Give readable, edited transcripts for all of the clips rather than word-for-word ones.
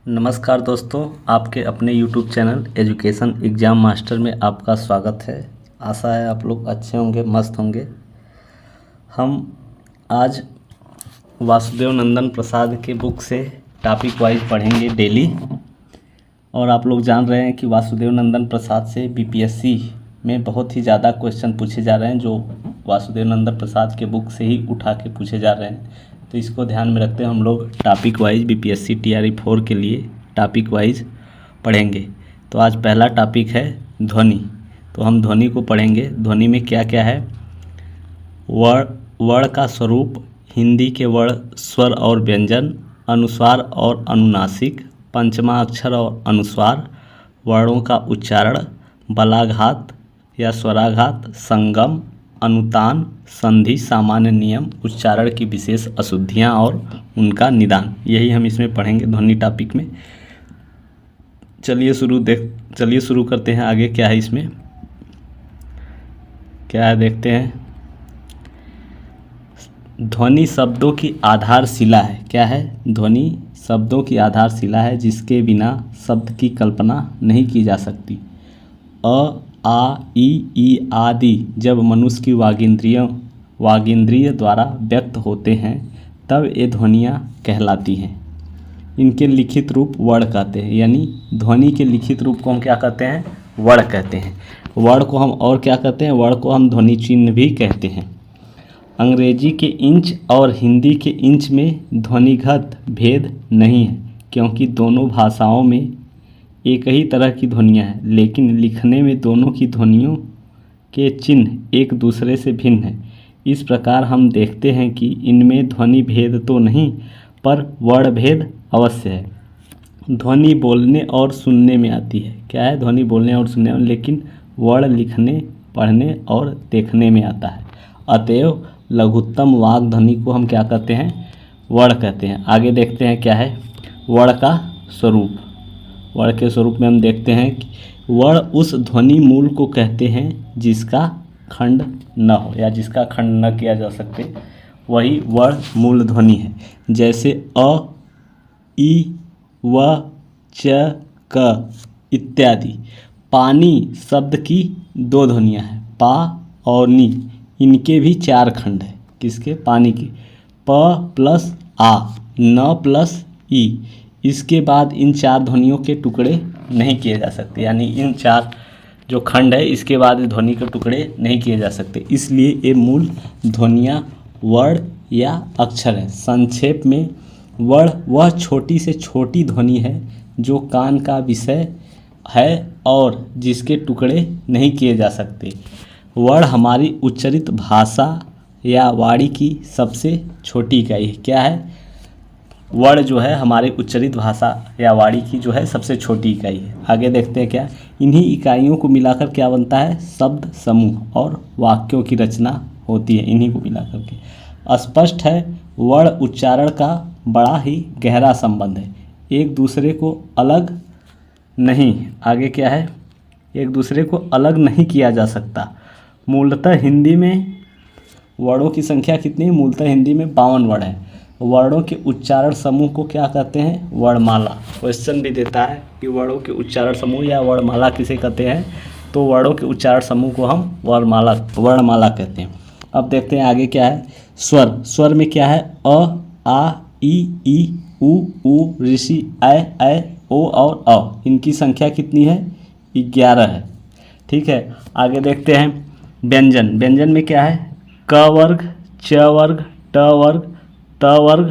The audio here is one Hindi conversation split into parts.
नमस्कार दोस्तों, आपके अपने YouTube channel education exam master में आपका स्वागत है। आशा है आप लोग अच्छे होंगे, मस्त होंगे। हम आज वासुदेव नंदन प्रसाद के बुक से टॉपिक वाइज पढ़ेंगे डेली। और आप लोग जान रहे हैं कि वासुदेव नंदन प्रसाद से बीपीएससी में बहुत ही ज़्यादा क्वेश्चन पूछे जा रहे हैं, जो वासुदेव नंदन प्रसाद के बुक से ही उठा के पूछे जा रहे हैं। तो इसको ध्यान में रखते हैं हम लोग टॉपिक वाइज बीपीएससी टीआरई 4 के लिए टॉपिक वाइज पढ़ेंगे। तो आज पहला टॉपिक है ध्वनि। तो हम ध्वनि को पढ़ेंगे। ध्वनि में क्या क्या है? वर्ण का स्वरूप, हिंदी के वर्ण, स्वर और व्यंजन, अनुस्वार और अनुनासिक, पंचमा अक्षर और अनुस्वार, वर्णों का उच्चारण, बलाघात या स्वराघात, संगम, अनुतान, संधि, सामान्य नियम, उच्चारण की विशेष अशुद्धियाँ और उनका निदान। यही हम इसमें पढ़ेंगे ध्वनि टॉपिक में। चलिए शुरू करते हैं। आगे क्या है इसमें, क्या है देखते हैं। ध्वनि शब्दों की आधारशिला है। क्या है? ध्वनि शब्दों की आधारशिला है, जिसके बिना शब्द की कल्पना नहीं की जा सकती। अ, आ, ई आदि जब मनुष्य की वागिंद्रिय द्वारा व्यक्त होते हैं, तब ये ध्वनियाँ कहलाती हैं। इनके लिखित रूप वर्ण कहते हैं। यानी ध्वनि के लिखित रूप को हम क्या कहते हैं? वर्ण कहते हैं। वर्ण को हम और क्या कहते हैं? वर्ण को हम ध्वनि चिन्ह भी कहते हैं। अंग्रेजी के इंच और हिंदी के इंच में ध्वनिगत भेद नहीं है, क्योंकि दोनों भाषाओं में एक ही तरह की ध्वनियाँ हैं, लेकिन लिखने में दोनों की ध्वनियों के चिन्ह एक दूसरे से भिन्न हैं। इस प्रकार हम देखते हैं कि इनमें ध्वनि भेद तो नहीं, पर वर्ण भेद अवश्य है। ध्वनि बोलने और सुनने में आती है। क्या है? ध्वनि बोलने और सुनने में, लेकिन वर्ण लिखने, पढ़ने और देखने में आता है। अतएव लघुत्तम वाग ध्वनि को हम क्या कहते हैं? वर्ण कहते हैं। आगे देखते हैं क्या है वर्ण का स्वरूप। वर्ण के स्वरूप में हम देखते हैं कि वर्ण उस ध्वनि मूल को कहते हैं जिसका खंड न हो या जिसका खंड न किया जा सके, वही वर्ण मूल ध्वनि है। जैसे अ, ई, व, च, क इत्यादि। पानी शब्द की दो ध्वनियाँ हैं, पा और नी। इनके भी चार खंड हैं। किसके? पानी के। प प्लस आ, न प्लस ई। इसके बाद इन चार ध्वनियों के टुकड़े नहीं किए जा सकते। यानी इन चार जो खंड है, इसके बाद ध्वनि के टुकड़े नहीं किए जा सकते। इसलिए ये मूल ध्वनियाँ वर्ण या अक्षर है। संक्षेप में, वर्ण वह छोटी से छोटी ध्वनि है जो कान का विषय है और जिसके टुकड़े नहीं किए जा सकते। वर्ण हमारी उच्चरित भाषा या वाणी की सबसे छोटी इकाई है। क्या है? वर्ण जो है हमारे उच्चरित भाषा या वाणी की जो है सबसे छोटी इकाई है। आगे देखते हैं क्या। इन्हीं इकाइयों को मिलाकर क्या बनता है? शब्द समूह और वाक्यों की रचना होती है। इन्हीं को मिलाकर के स्पष्ट है, वर्ण उच्चारण का बड़ा ही गहरा संबंध है। एक दूसरे को अलग नहीं, आगे क्या है? एक दूसरे को अलग नहीं किया जा सकता। मूलतः हिंदी में वर्णों की संख्या कितनी है? मूलतः हिंदी में 52 वर्ण है। वर्णों के उच्चारण समूह को क्या कहते हैं? वर्णमाला। क्वेश्चन भी देता है कि वर्णों के उच्चारण समूह या वर्णमाला किसे कहते हैं? तो वर्णों के उच्चारण समूह को हम वर्णमाला कहते हैं। अब देखते हैं आगे क्या है। स्वर। स्वर में क्या है? अ, आ, ई, उ, ऋषि, ऐ, ओ और अ। इनकी संख्या कितनी है? 11 है। ठीक है। आगे देखते हैं व्यंजन। व्यंजन में क्या है? क वर्ग, च वर्ग, ट वर्ग, त वर्ग,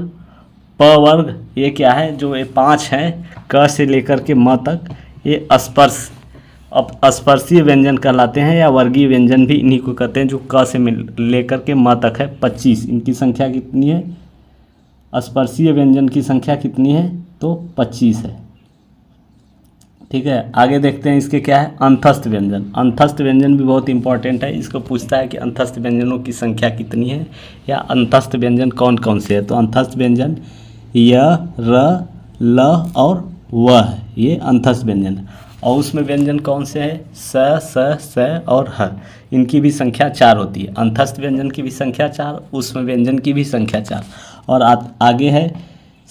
प वर्ग। ये क्या है? जो ये 5 हैं, क से लेकर के म तक, ये स्पर्शीय व्यंजन कहलाते हैं या वर्गीय व्यंजन भी इन्हीं को कहते हैं, जो क से लेकर के म तक है। 25। इनकी संख्या कितनी है? स्पर्शीय व्यंजन की संख्या कितनी है? तो 25 है। ठीक है। आगे देखते हैं इसके क्या है। अंतस्थ व्यंजन। अंतस्थ व्यंजन भी बहुत इंपॉर्टेंट है। इसको पूछता है कि अंतस्थ व्यंजनों की संख्या कितनी है या अंतस्थ व्यंजन कौन कौन से है। तो अंतस्थ व्यंजन य, र, ल और व है। ये अंतस्थ व्यंजन है। और उसमें व्यंजन कौन से हैं? स और ह। इनकी भी संख्या 4 होती है। अंतस्थ व्यंजन की भी संख्या 4, उसमें व्यंजन की भी संख्या 4। और आगे है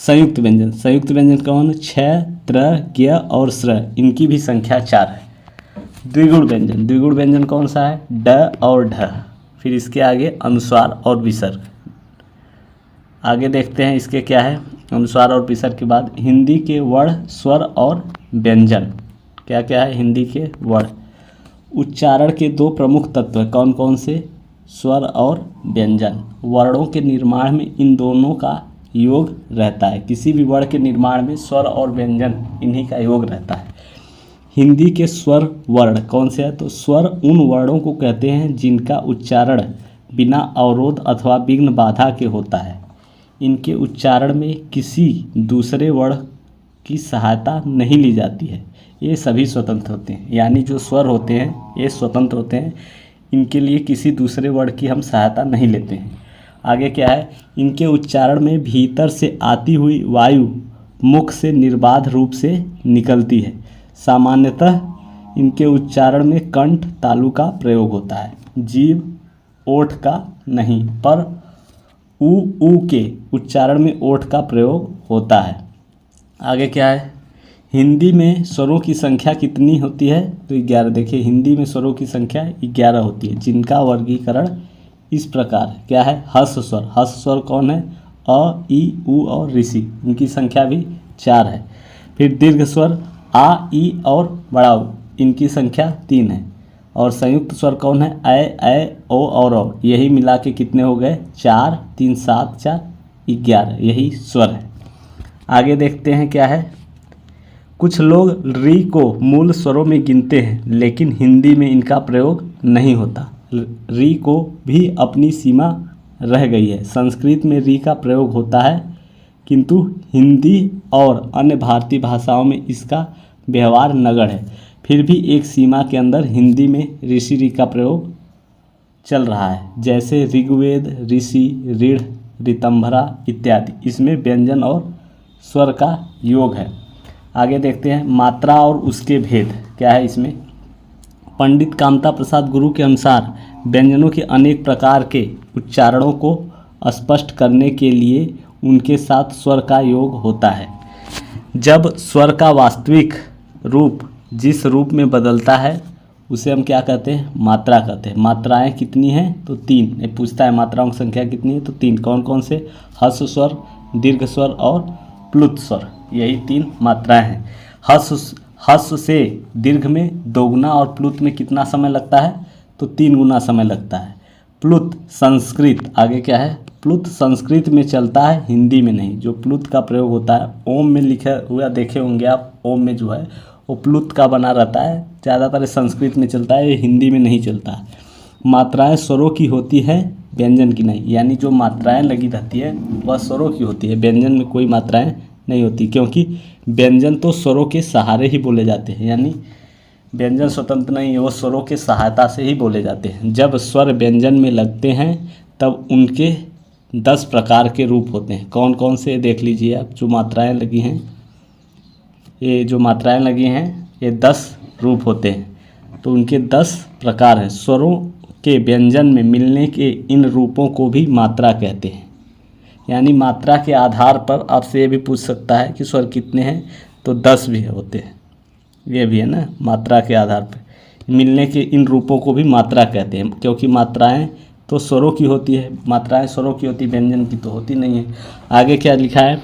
संयुक्त व्यंजन, संयुक्त व्यंजन कौन? छ, त्र, ज्ञ और स्र, इनकी भी संख्या 4 है। द्विगुण व्यंजन, द्विगुण व्यंजन कौन सा है? ड और ढ। फिर इसके आगे अनुस्वार और विसर्ग। आगे देखते हैं इसके क्या है। अनुस्वार और विसर्ग के बाद हिंदी के वर्ण, स्वर और व्यंजन। क्या क्या है हिंदी के वर्ण? उच्चारण के 2 प्रमुख तत्व हैं, कौन कौन से? स्वर और व्यंजन। वर्णों के निर्माण में इन दोनों का योग रहता है। किसी भी वर्ण के निर्माण में स्वर और व्यंजन इन्हीं का योग रहता है। हिंदी के स्वर वर्ण कौन से हैं? तो स्वर उन वर्णों को कहते हैं जिनका उच्चारण बिना अवरोध अथवा विघ्न बाधा के होता है। इनके उच्चारण में किसी दूसरे वर्ण की सहायता नहीं ली जाती है। ये सभी स्वतंत्र होते हैं, यानी जो स्वर होते हैं ये स्वतंत्र होते हैं, इनके लिए किसी दूसरे वर्ण की हम सहायता नहीं लेते हैं। आगे क्या है? इनके उच्चारण में भीतर से आती हुई वायु मुख से निर्बाध रूप से निकलती है। सामान्यतः इनके उच्चारण में कंठ तालु का प्रयोग होता है, जीभ ओठ का नहीं, पर ऊ के उच्चारण में ओठ का प्रयोग होता है। आगे क्या है? हिंदी में स्वरों की संख्या कितनी होती है? तो 11। देखिए हिंदी में स्वरों की संख्या 11 होती है, जिनका वर्गीकरण इस प्रकार है। क्या है? हस्व स्वर, हस्व स्वर कौन है? अ, ई, उ और ऋषि, इनकी संख्या भी 4 है। फिर दीर्घ स्वर आ, ई और बड़ा ऊ, इनकी संख्या 3 है। और संयुक्त स्वर कौन है? ऐ, ओ और औ, यही मिला के कितने हो गए? 4, 3, 7, 4, 11, यही स्वर है। आगे देखते हैं क्या है। कुछ लोग री को मूल स्वरों में गिनते हैं, लेकिन हिंदी में इनका प्रयोग नहीं होता। री को भी अपनी सीमा रह गई है। संस्कृत में री का प्रयोग होता है, किंतु हिंदी और अन्य भारतीय भाषाओं में इसका व्यवहार नगण्य है। फिर भी एक सीमा के अंदर हिंदी में ऋषि री का प्रयोग चल रहा है, जैसे ऋग्वेद, ऋषि, ऋढ़, ऋतंभरा इत्यादि। इसमें व्यंजन और स्वर का योग है। आगे देखते हैं मात्रा और उसके भेद। क्या है इसमें? पंडित कामता प्रसाद गुरु के अनुसार व्यंजनों के अनेक प्रकार के उच्चारणों को स्पष्ट करने के लिए उनके साथ स्वर का योग होता है। जब स्वर का वास्तविक रूप जिस रूप में बदलता है उसे हम क्या कहते हैं? मात्रा कहते हैं। मात्राएं कितनी हैं? तो 3। ये पूछता है मात्राओं की संख्या कितनी है? तो 3। कौन कौन से? हस्व स्वर, दीर्घ स्वर और प्लुत स्वर, यही 3 मात्राएं हैं। हस्व से दीर्घ में 2 गुना और प्लुत में कितना समय लगता है? तो 3 गुना समय लगता है। प्लुत संस्कृत, आगे क्या है? प्लुत संस्कृत में चलता है, हिंदी में नहीं। जो प्लुत का प्रयोग होता है ओम में लिखा हुआ देखे होंगे आप, ओम में जो है वो प्लुत का बना रहता है, ज़्यादातर संस्कृत में चलता है, ये हिंदी में नहीं चलता है। मात्राएं स्वरों की होती है, व्यंजन की नहीं, यानी जो मात्राएं लगी रहती है वह स्वरों की होती है, व्यंजन में कोई मात्राएं नहीं होती, क्योंकि व्यंजन तो स्वरों के सहारे ही बोले जाते हैं, यानी व्यंजन स्वतंत्र नहीं है, वो स्वरों के सहायता से ही बोले जाते हैं। जब स्वर व्यंजन में लगते हैं तब उनके 10 प्रकार के रूप होते हैं। कौन कौन से देख लीजिए आप। जो मात्राएं लगी हैं, ये जो मात्राएं लगी हैं ये 10 रूप होते हैं, तो उनके 10 प्रकार हैं। स्वरों के व्यंजन में मिलने के इन रूपों को भी मात्रा कहते हैं। यानी मात्रा के आधार पर आपसे ये भी पूछ सकता है कि स्वर कितने हैं, तो 10 भी होते हैं, ये भी है ना। मात्रा के आधार पर मिलने के इन रूपों को भी मात्रा कहते हैं, क्योंकि मात्राएं तो स्वरों की होती है, मात्राएं स्वरों की होती, व्यंजन की तो होती नहीं है। आगे क्या लिखा है?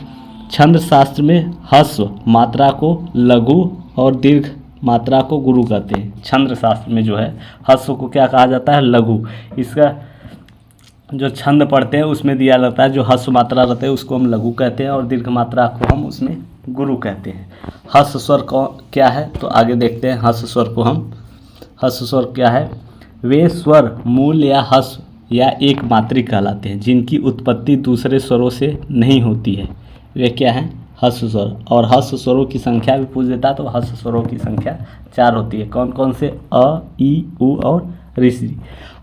छंद शास्त्र में ह्रस्व मात्रा को लघु और दीर्घ मात्रा को गुरु कहते हैं। छंद शास्त्र में जो है ह्रस्व को क्या कहा जाता है? लघु। इसका जो छंद पढ़ते हैं उसमें दिया रहता है, जो ह्रस्व मात्रा रहते हैं उसको हम लघु कहते हैं और दीर्घ मात्रा को हम उसमें गुरु कहते हैं। ह्रस्व स्वर क्या है? तो आगे देखते हैं ह्रस्व स्वर को हम। ह्रस्व स्वर क्या है? वे स्वर मूल या ह्रस्व या एक मात्रिक कहलाते हैं, जिनकी उत्पत्ति दूसरे स्वरों से नहीं होती है, वे क्या हैं? ह्रस्व स्वर। और ह्रस्व स्वरों की संख्या भी पूछ देता है, तो ह्रस्व स्वरों की संख्या 4 होती है। कौन कौन से? अ, ई, उ और ऋषि।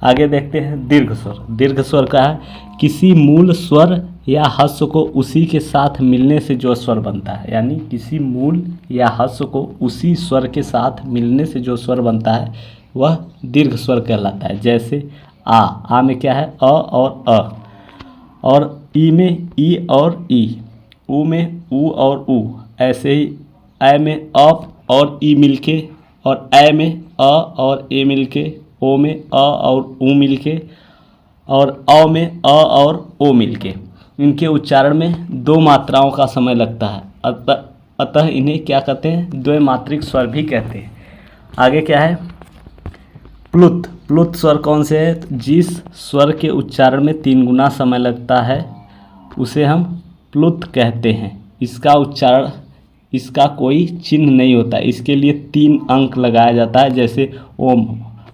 आगे देखते हैं दीर्घ स्वर। दीर्घ स्वर का है? किसी मूल स्वर या ह्रस्व को उसी के साथ मिलने से जो स्वर बनता है, यानी किसी मूल या ह्रस्व को उसी स्वर के साथ मिलने से जो स्वर बनता है वह दीर्घ स्वर कहलाता है। जैसे आ में क्या है? अ और अ, और ई में ई और ई, ऊ में ऊ और ऊ, ऐसे ही ए में अप और ई मिलके, और ए में अ और ए मिलके, ओ में अ और ऊ मिलके, और अ में अ और ओ मिलके। इनके उच्चारण में 2 मात्राओं का समय लगता है, अतः इन्हें क्या कहते हैं, द्विमात्रिक स्वर भी कहते हैं। आगे क्या है, प्लुत। प्लुत स्वर कौन से है, जिस स्वर के उच्चारण में 3 गुना समय लगता है उसे हम प्लुत कहते हैं। इसका उच्चारण, इसका कोई चिन्ह नहीं होता, इसके लिए 3 अंक लगाया जाता है, जैसे ओम।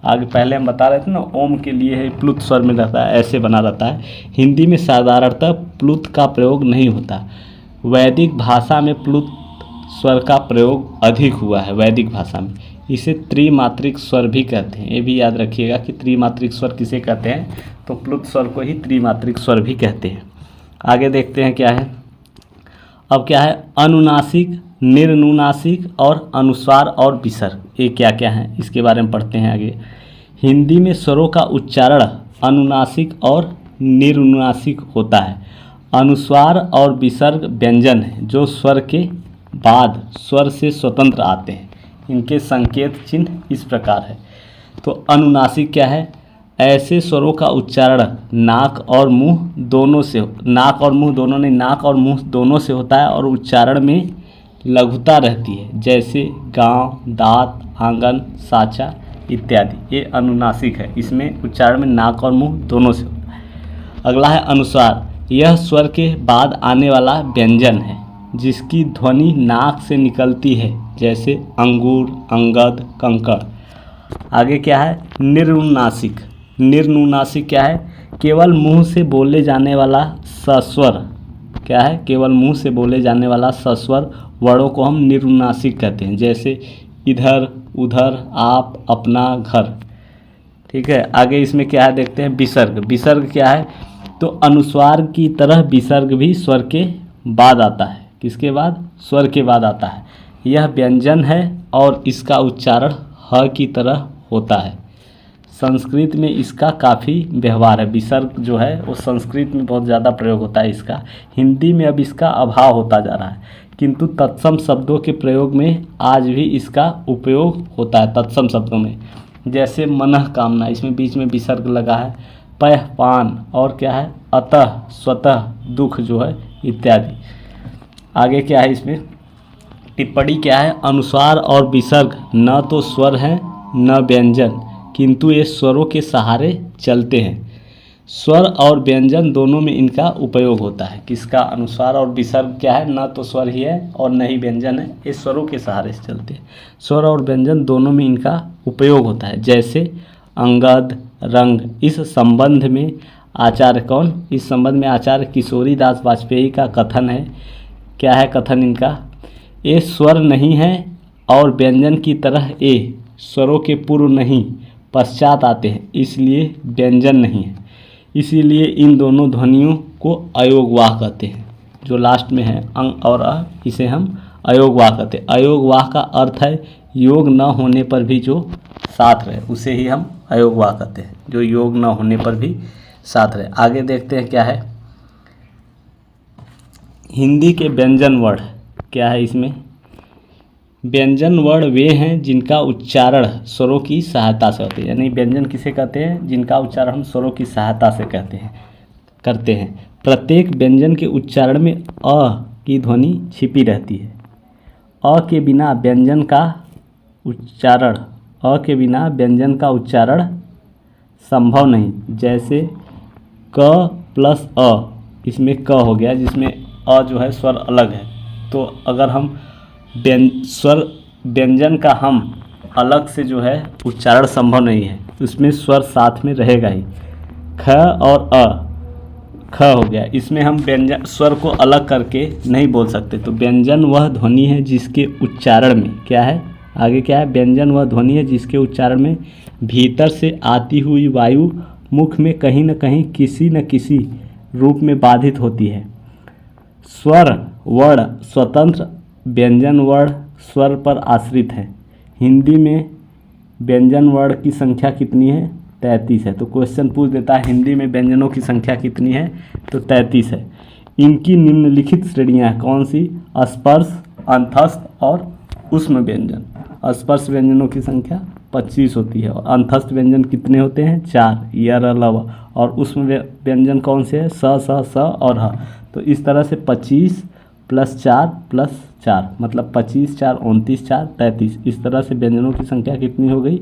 आगे पहले हम बता रहे थे ना, ओम के लिए है प्लुत स्वर में रहता है, ऐसे बना रहता है। हिंदी में साधारणतः प्लुत का प्रयोग नहीं होता। वैदिक भाषा में प्लुत स्वर का प्रयोग अधिक हुआ है। वैदिक भाषा में इसे त्रिमात्रिक स्वर भी कहते हैं। ये भी याद रखिएगा कि त्रिमात्रिक स्वर किसे कहते हैं, तो प्लुत स्वर को ही त्रिमात्रिक स्वर भी कहते हैं। आगे देखते हैं क्या है। अब क्या है, अनुनासिक, निर्नुनासिक और अनुस्वार और विसर्ग, ये क्या क्या है इसके बारे में पढ़ते हैं आगे। हिंदी में स्वरों का उच्चारण अनुनासिक और निर्नुनासिक होता है। अनुस्वार और विसर्ग व्यंजन है जो स्वर के बाद स्वर से स्वतंत्र आते हैं। इनके संकेत चिन्ह इस प्रकार है। तो अनुनासिक क्या है, ऐसे स्वरों का उच्चारण नाक और मुंह दोनों से, नाक और मुंह दोनों नहीं, नाक और मुंह दोनों से होता है और उच्चारण में लघुता रहती है, जैसे गांव, दांत, आंगन, साचा इत्यादि। ये अनुनासिक है, इसमें उच्चारण में नाक और मुंह दोनों से होता है। अगला है अनुस्वार। यह स्वर के बाद आने वाला व्यंजन है जिसकी ध्वनि नाक से निकलती है, जैसे अंगूर, अंगद, कंकड़। आगे क्या है, निर्नुनासिक। निर्नुनासिक क्या है, केवल मुंह से बोले जाने वाला सस्वर। क्या है, केवल मुंह से बोले जाने वाला सस्वर वर्णों को हम निर्नुनासिक कहते हैं, जैसे इधर, उधर, आप, अपना, घर। ठीक है। आगे इसमें क्या है देखते हैं, विसर्ग। विसर्ग क्या है, तो अनुस्वार की तरह विसर्ग भी स्वर के बाद आता है। किसके बाद, स्वर के बाद आता है। यह व्यंजन है और इसका उच्चारण ह की तरह होता है। संस्कृत में इसका काफ़ी व्यवहार है। विसर्ग जो है वो संस्कृत में बहुत ज़्यादा प्रयोग होता है इसका। हिंदी में अब इसका अभाव होता जा रहा है, किंतु तत्सम शब्दों के प्रयोग में आज भी इसका उपयोग होता है। तत्सम शब्दों में जैसे मनः कामना, इसमें बीच में विसर्ग लगा है। पह पान, और क्या है, अतः, स्वतः, दुख जो है इत्यादि। आगे क्या है इसमें टिप्पणी क्या है, अनुस्वार और विसर्ग न तो स्वर हैं न व्यंजन, किंतु ये स्वरों के सहारे चलते हैं। स्वर और व्यंजन दोनों में इनका उपयोग होता है। किसका, अनुस्वार और विसर्ग क्या है, न तो स्वर ही है और न ही व्यंजन है, ये स्वरों के सहारे से चलते हैं। स्वर और व्यंजन दोनों में इनका उपयोग होता है, जैसे अंगद, रंग। इस संबंध में आचार्य कौन, इस संबंध में आचार्य किशोरी दास वाजपेयी का कथन है। क्या है कथन इनका, ये स्वर नहीं है और व्यंजन की तरह ये स्वरों के पूर्व नहीं पश्चात आते हैं, इसलिए व्यंजन नहीं है। इसीलिए इन दोनों ध्वनियों को अयोगवाह कहते हैं। जो लास्ट में है अंग और अ, इसे हम अयोगवाह कहते हैं। अयोगवाह का अर्थ है योग न होने पर भी जो साथ रहे, उसे ही हम अयोगवाह कहते हैं, जो योग न होने पर भी साथ रहे। आगे देखते हैं क्या है, हिंदी के व्यंजन वर्ण क्या है। इसमें व्यंजन वर्ण वे हैं जिनका उच्चारण स्वरों की सहायता से होते हैं। यानी व्यंजन किसे कहते हैं, जिनका उच्चारण हम स्वरों की सहायता से करते हैं। प्रत्येक व्यंजन के उच्चारण में अ की ध्वनि छिपी रहती है। अ के बिना व्यंजन का उच्चारण संभव नहीं। जैसे क प्लस अ, इसमें क हो गया, जिसमें अ जो है स्वर अलग है। तो अगर हम व्यंजन का हम अलग से जो है उच्चारण संभव नहीं है, उसमें स्वर साथ में रहेगा ही। ख और अ, ख हो गया, इसमें हम व्यंजन स्वर को अलग करके नहीं बोल सकते। तो व्यंजन वह ध्वनि है जिसके उच्चारण में क्या है, आगे क्या है, व्यंजन वह ध्वनि है जिसके उच्चारण में भीतर से आती हुई वायु मुख में कहीं न कहीं किसी न किसी रूप में बाधित होती है। स्वर वर्ण स्वतंत्र, व्यंजन वर्ण स्वर पर आश्रित है। हिंदी में व्यंजन वर्ण की संख्या कितनी है, 33 है। तो क्वेश्चन पूछ देता है हिंदी में व्यंजनों की संख्या कितनी है, तो 33 है। इनकी निम्नलिखित श्रेणियाँ हैं, कौन सी? स्पर्श, अंतस्थ और ऊष्म व्यंजन। स्पर्श व्यंजनों की संख्या 25 होती है और अंतस्थ व्यंजन कितने होते हैं? 4, यर अलावा। और ऊष्म व्यंजन कौन से हैं? स और ह। तो इस तरह से 25 + 4 + 4 मतलब 25, 4 29, 4 33। इस तरह से व्यंजनों की संख्या कितनी हो गई?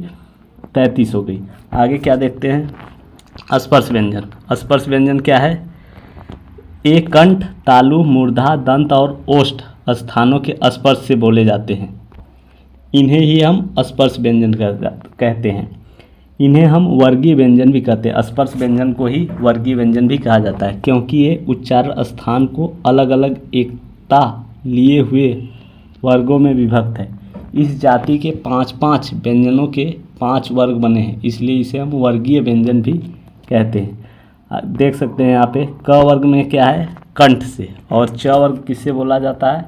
33 हो गई। आगे क्या देखते हैं? स्पर्श व्यंजन। स्पर्श व्यंजन क्या है? एक कंठ, तालु, मूर्धा, दंत और ओष्ठ स्थानों के स्पर्श से बोले जाते हैं। इन्हें ही हम स्पर्श व्यंजन कहते हैं। इन्हें हम वर्गीय व्यंजन भी कहते हैं। स्पर्श व्यंजन को ही वर्गीय व्यंजन भी कहा जाता है, क्योंकि ये उच्चारण स्थान को अलग अलग एकता लिए हुए वर्गों में विभक्त है। इस जाति के 5 व्यंजनों के 5 वर्ग बने हैं, इसलिए इसे हम वर्गीय व्यंजन भी कहते हैं। देख सकते हैं यहाँ पे क वर्ग में क्या है? कंठ से। और च वर्ग किससे बोला जाता है?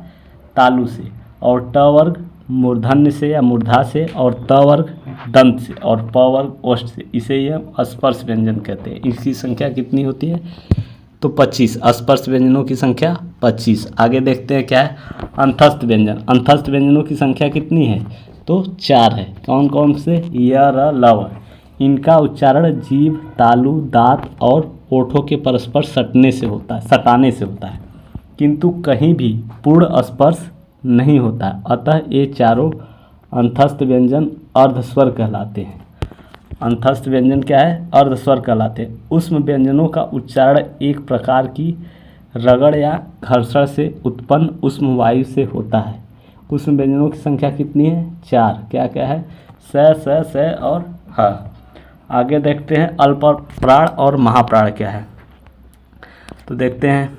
तालु से। और ट वर्ग मूर्धन्य से या मूर्धा से। और त वर्ग दंत से। और प वर्ग ओष्ठ से। इसे ही हम स्पर्श व्यंजन कहते हैं। इसकी संख्या कितनी होती है? तो 25। स्पर्श व्यंजनों की संख्या 25। आगे देखते हैं क्या है? अंतस्थ व्यंजन। अंतस्थ व्यंजनों की संख्या कितनी है? तो 4 है। कौन कौन से? य, र, लव। इनका उच्चारण जीभ, तालु, दांत और ओठों के परस्पर सटाने से होता है, किंतु कहीं भी पूर्ण स्पर्श नहीं होता है। अतः ये चारों अंतस्थ व्यंजन अर्धस्वर कहलाते हैं। अंतस्थ व्यंजन क्या है? अर्धस्वर कहलाते हैं। ऊष्म व्यंजनों का उच्चारण एक प्रकार की रगड़ या घर्षण से उत्पन्न ऊष्म वायु से होता है। ऊष्म व्यंजनों की संख्या कितनी है? 4। क्या क्या है? स और ह। आगे देखते हैं अल्पप्राण और महाप्राण क्या है। तो देखते हैं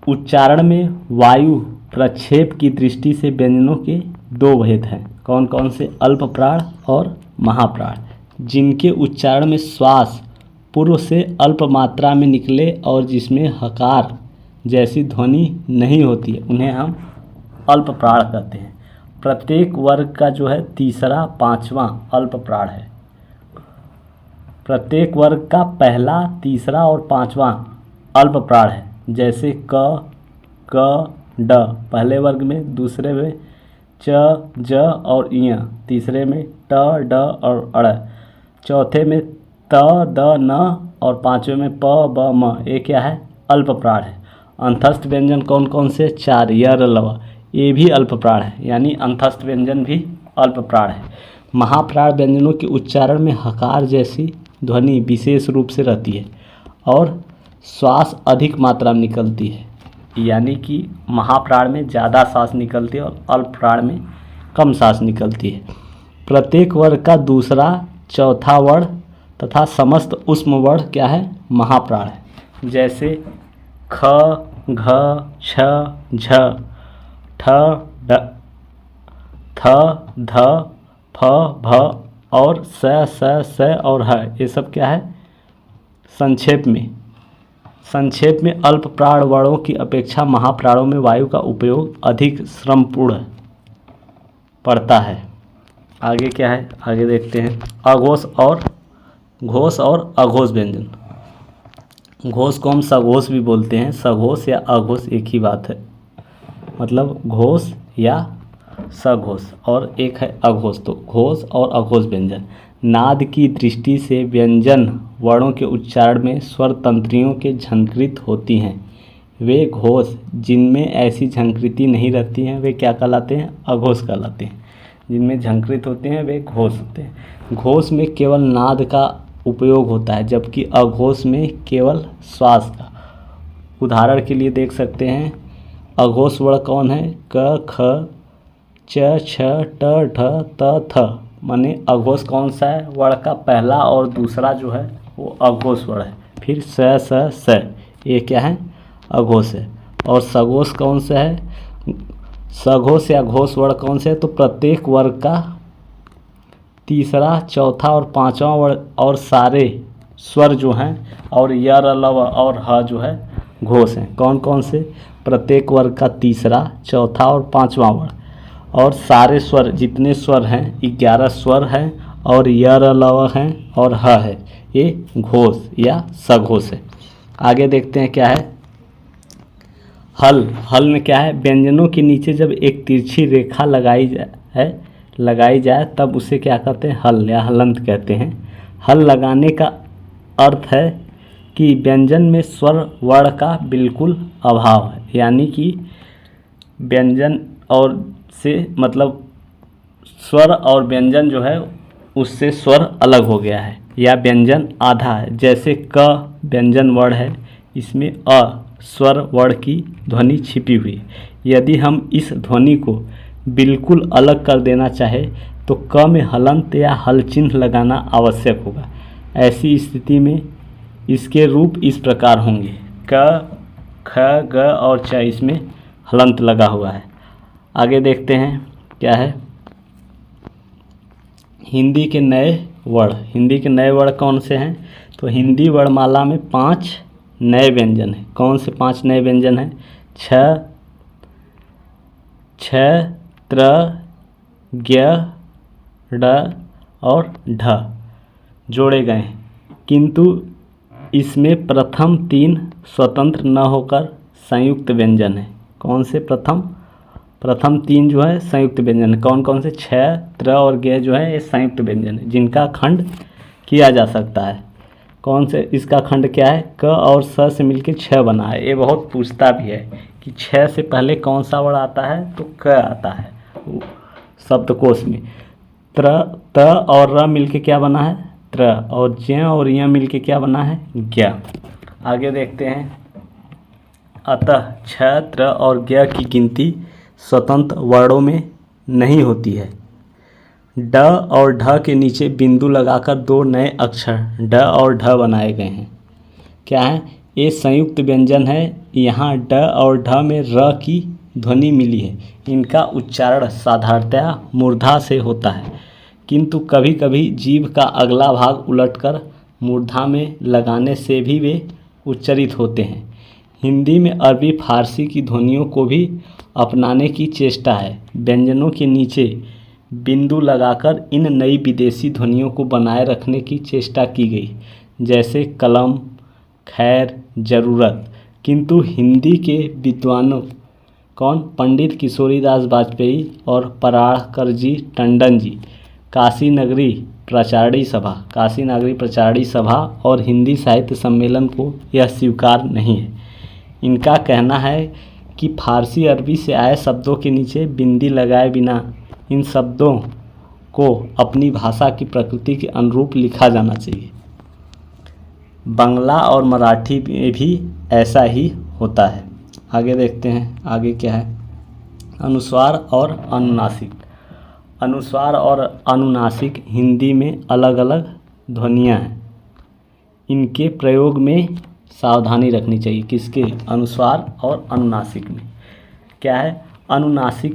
उच्चारण में वायु प्रक्षेप की दृष्टि से व्यंजनों के 2 भेद हैं। कौन कौन से? अल्पप्राण और महाप्राण। जिनके उच्चारण में श्वास पूर्व से अल्प मात्रा में निकले और जिसमें हकार जैसी ध्वनि नहीं होती है, उन्हें हम अल्पप्राण कहते हैं। प्रत्येक वर्ग का जो है तीसरा, पांचवा अल्पप्राण है। प्रत्येक वर्ग का पहला, तीसरा और पांचवा अल्पप्राण है। जैसे क, ड पहले वर्ग में, दूसरे में च, ज और य, तीसरे में ट, ड और अड़, चौथे में त, द, न और पांचवें में प, ब, म। ये क्या है? अल्पप्राण है। अंतस्थ व्यंजन कौन कौन से? 4, य, र, लव। ये भी अल्पप्राण है, यानी अंतस्थ व्यंजन भी अल्पप्राण है। महाप्राण व्यंजनों के उच्चारण में हकार जैसी ध्वनि विशेष रूप से रहती है और श्वास अधिक मात्रा में निकलती है, यानी कि महाप्राण में ज़्यादा सांस निकलती है और अल्पप्राण में कम सांस निकलती है। प्रत्येक वर्ग का दूसरा, चौथा वर्ण तथा समस्त ऊष्म वर्ण क्या है? महाप्राण है। जैसे ख, घ, छ, झ, ठ, ढ, थ, ध, फ, भ और स और ह। ये सब क्या है? संक्षेप में अल्पप्राण वर्णों की अपेक्षा महाप्राणों में वायु का उपयोग अधिक श्रमपूर्ण पड़ता है। आगे क्या है? आगे देखते हैं घोष और अघोष व्यंजन। घोष को हम सघोष भी बोलते हैं। सघोष या अघोष एक ही बात है, मतलब घोष या सघोष, और एक है अघोष। तो घोष और अघोष व्यंजन नाद की दृष्टि से व्यंजन वर्णों के उच्चारण में स्वर तंत्रियों के झंकृत होती हैं। वे घोष जिनमें ऐसी झंकृति नहीं रहती हैं वे क्या कहलाते हैं? अघोष कहलाते हैं। जिनमें झंकृत होते हैं वे घोष होते हैं। घोष में केवल नाद का उपयोग होता है, जबकि अघोष में केवल श्वास का। उदाहरण के लिए देख सकते हैं अघोष वर्ण कौन है? क, ख, च, छ, ट, ठ, त, थ। माने अघोष कौन सा है? वर्ण का पहला और दूसरा जो है वो अघोष वर्ण है। फिर स, ये क्या है? अघोष है। और सघोष कौन सा है? सघोष या घोष वर्ण कौन से है? तो प्रत्येक वर्ग का तीसरा, चौथा और पांचवा वर्ण और सारे स्वर जो हैं और य, र, ल, और ह जो है घोष हैं। कौन कौन से? प्रत्येक वर्ग का तीसरा, चौथा और पांचवा वर्ण और सारे स्वर, जितने स्वर हैं 11 स्वर हैं और य, र, ल हैं और ह है, ये घोष या सघोष है। आगे देखते हैं क्या है? हल में क्या है, व्यंजनों के नीचे जब एक तिरछी रेखा लगाई जाए तब उसे क्या कहते हैं, हल या हलंत कहते हैं। हल लगाने का अर्थ है कि व्यंजन में स्वर वर्ण का बिल्कुल अभाव है, यानी कि व्यंजन और से मतलब स्वर और व्यंजन जो है उससे स्वर अलग हो गया है या व्यंजन आधा है। जैसे क व्यंजन वर्ण है, इसमें अ स्वर वर्ण की ध्वनि छिपी हुई है। यदि हम इस ध्वनि को बिल्कुल अलग कर देना चाहे तो क में हलंत या हल चिन्ह लगाना आवश्यक होगा। ऐसी स्थिति में इसके रूप इस प्रकार होंगे, क ख ग और च, इसमें हलंत लगा हुआ है। आगे देखते हैं क्या है, हिंदी के नए वर्ण। हिंदी के नए वर्ण कौन से हैं, तो हिंदी वर्णमाला में 5 नए व्यंजन हैं। कौन से 5 नए व्यंजन हैं, छ, त्र, ज्ञ, ड़ और ढ जोड़े गए हैं, किंतु इसमें प्रथम 3 स्वतंत्र न होकर संयुक्त व्यंजन है। कौन से प्रथम 3 जो है संयुक्त व्यंजन है। कौन कौन से, छ, त्र और ज्ञ जो है ये संयुक्त व्यंजन है जिनका खंड किया जा सकता है। कौन से, इसका खंड क्या है, क और स से मिलकर छ बना है। ये बहुत पूछता भी है कि छ से पहले कौन सा वर्ण आता है, तो क आता है शब्दकोश में। त और र मिलके क्या बना है, त्र, और ज्ञ और य मिलके क्या बना है, ज्ञ। आगे देखते हैं, अतः छ, त्र और ज्ञ की गिनती स्वतंत्र वर्णों में नहीं होती है। ड और ढ के नीचे बिंदु लगाकर 2 नए अक्षर ड और ढ बनाए गए हैं। क्या है, ये संयुक्त व्यंजन है। यहाँ ड और ढ में र की ध्वनि मिली है। इनका उच्चारण साधारणतया मूर्धा से होता है, किंतु कभी कभी जीभ का अगला भाग उलटकर मूर्धा में लगाने से भी वे उच्चरित होते हैं। हिंदी में अरबी फारसी की ध्वनियों को भी अपनाने की चेष्टा है। व्यंजनों के नीचे बिंदु लगाकर इन नई विदेशी ध्वनियों को बनाए रखने की चेष्टा की गई, जैसे कलम, खैर, ज़रूरत। किंतु हिंदी के विद्वानों कौन, पंडित किशोरीदास वाजपेयी और पराड़कर जी टंडन जी, काशी नागरी प्रचारणी सभा और हिंदी साहित्य सम्मेलन को यह स्वीकार नहीं है। इनका कहना है कि फारसी अरबी से आए शब्दों के नीचे बिंदी लगाए बिना इन शब्दों को अपनी भाषा की प्रकृति के अनुरूप लिखा जाना चाहिए। बांग्ला और मराठी में भी ऐसा ही होता है। आगे देखते हैं, आगे क्या है, अनुस्वार और अनुनासिक। अनुस्वार और अनुनासिक हिंदी में अलग अलग ध्वनियाँ हैं। इनके प्रयोग में सावधानी रखनी चाहिए। किसके, अनुस्वार और अनुनासिक में। क्या है, अनुनासिक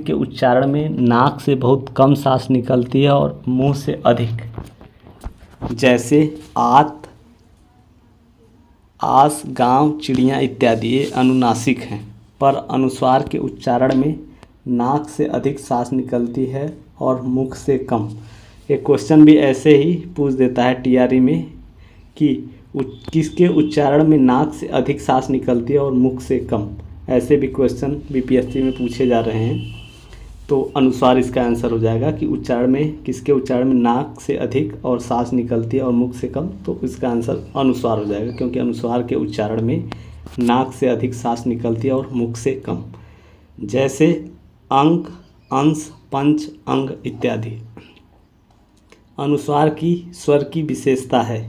के उच्चारण में नाक से बहुत कम सांस निकलती है और मुंह से अधिक, जैसे आत, आस, गांव, चिड़िया इत्यादि, ये अनुनासिक हैं। पर अनुस्वार के उच्चारण में नाक से अधिक सांस निकलती है और मुख से कम। एक क्वेश्चन भी ऐसे ही पूछ देता है टीआरई में कि किसके उच्चारण में नाक से अधिक सांस निकलती है और मुख से कम। ऐसे भी क्वेश्चन बीपीएससी में पूछे जा रहे हैं, तो अनुस्वार इसका आंसर हो जाएगा कि उच्चारण में, किसके उच्चारण में नाक से अधिक और सांस निकलती है और मुख से कम, तो इसका आंसर अनुस्वार हो जाएगा, क्योंकि अनुस्वार के उच्चारण में नाक से अधिक सांस निकलती है और मुख से कम। जैसे अंक, अंश, पंच, अंग इत्यादि। अनुस्वार की स्वर की विशेषता है।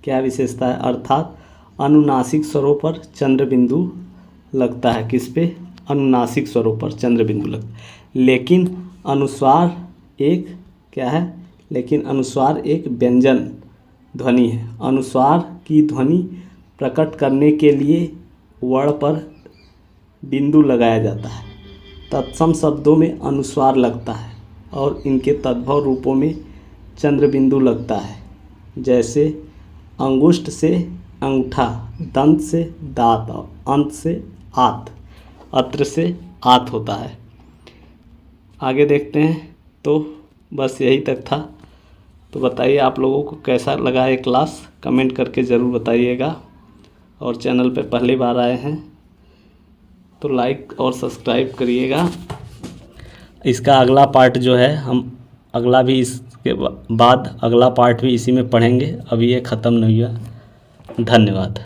क्या विशेषता है, अर्थात अनुनासिक स्वरों पर चंद्र बिंदु लगता है। किस पे, अनुनासिक स्वरों पर चंद्र बिंदु लगता है। लेकिन अनुस्वार एक क्या है, लेकिन अनुस्वार एक व्यंजन ध्वनि है। अनुस्वार की ध्वनि प्रकट करने के लिए वर्ण पर बिंदु लगाया जाता है। तत्सम शब्दों में अनुस्वार लगता है और इनके तद्भव रूपों में चंद्र बिंदु लगता है। जैसे अंगुष्ठ से अंगूठा, दंत से दांत और अंत से आत, अत्र से आत होता है। आगे देखते हैं। तो बस यही तक था। तो बताइए आप लोगों को कैसा लगा ये क्लास, कमेंट करके ज़रूर बताइएगा। और चैनल पे पहली बार आए हैं तो लाइक और सब्सक्राइब करिएगा। इसका अगला पार्ट जो है हम अगला भी इसके बाद अगला पार्ट भी इसी में पढ़ेंगे। अभी ये ख़त्म नहीं हुआ। धन्यवाद।